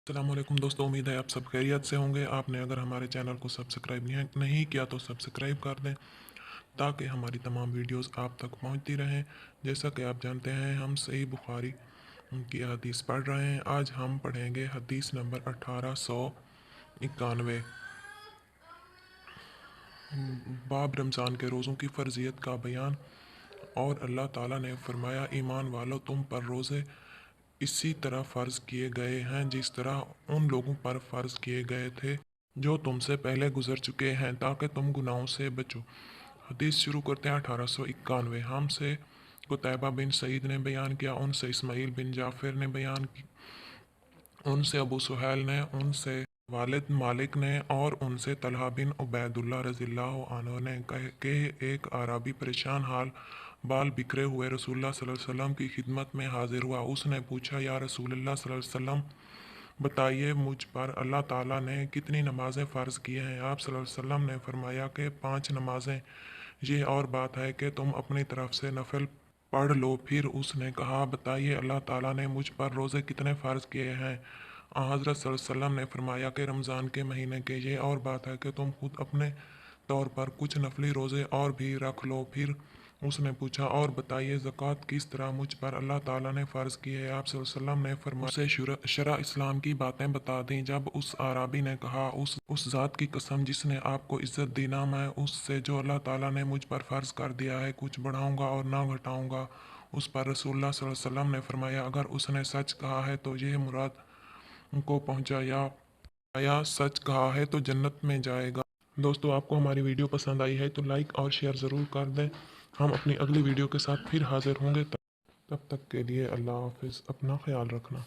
अस्सलाम वालेकुम दोस्तों, उम्मीद है आप सब खैरियत से होंगे। आपने अगर हमारे चैनल को सब्सक्राइब नहीं किया तो सब्सक्राइब कर दें ताकि हमारी तमाम वीडियोस आप तक पहुंचती रहें। जैसा कि आप जानते हैं, हम सही बुखारी की हदीस पढ़ रहे हैं। आज हम पढ़ेंगे हदीस नंबर 1891, बाब रमज़ान के रोज़ों की फ़र्जियत का बयान। और अल्लाह ताला ने फरमाया, ईमान वालों, तुम पर रोज़े इसी तरह फ़र्ज़ किए गए हैं जिस तरह उन लोगों पर फ़र्ज़ किए गए थे जो तुमसे पहले गुजर चुके हैं, ताकि तुम गुनाहों से बचो। हदीस शुरू करते हैं। 1891 हमसे कुतैबा बिन सईद ने बयान किया, उनसे इस्माइल बिन जाफ़िर ने बयान की, उनसे अबू सुहैल ने, उनसे वालिद मालिक ने और उनसे तलहा बिन उबैदुल्लाह रज़ियल्लाहु अन्हु ने कहे कि एक आराबी परेशान हाल बाल बिखरे हुए रसूलुल्लाह सल्लल्लाहु अलैहि वसल्लम की खिदमत में हाजिर हुआ। उसने पूछा, या रसूलुल्लाह सल्लल्लाहु अलैहि वसल्लम, बताइए मुझ पर अल्लाह ताला ने कितनी नमाज़ें फ़र्ज़ की हैं। आप सल्लल्लाहु अलैहि वसल्लम ने फरमाया कि 5 नमाज़ें। ये और बात है कि तुम अपनी तरफ से नफल पढ़ लो। फिर उसने कहा, बताइए अल्लाह ताला ने मुझ पर रोज़े कितने फ़र्ज़ किए हैं। हज़रत सल्लल्लाहु अलैहि वसल्लम ने फरमाया कि रमज़ान के महीने के। ये और बात है कि तुम खुद अपने तौर पर कुछ नफली रोज़े और भी रख लो। फिर उसने पूछा, और बताइए ज़कात किस तरह मुझ पर अल्लाह ताला ने फ़र्ज़ की है। आप सल्लल्लाहु अलैहि वसल्लम ने फरमाया, उसे शरा इस्लाम की बातें बता दी। जब उस आराबी ने कहा, उस ज़ात की कसम जिसने आपको इज़्ज़त दी, ना मैं उससे जो अल्लाह ताला ने मुझ पर फ़र्ज़ कर दिया है कुछ बढ़ाऊँगा और ना घटाऊँगा। उस पर रसूलुल्लाह सल्लल्लाहु अलैहि वसल्लम ने फरमाया, अगर उसने सच कहा है तो यह मुराद को पहुँचाया, या सच कहा है तो जन्नत में जाएगा। दोस्तों, आपको हमारी वीडियो पसंद आई है तो लाइक और शेयर ज़रूर कर दें। हम अपनी अगली वीडियो के साथ फिर हाजिर होंगे। तब तक के लिए अल्लाह हाफिज़। अपना ख्याल रखना।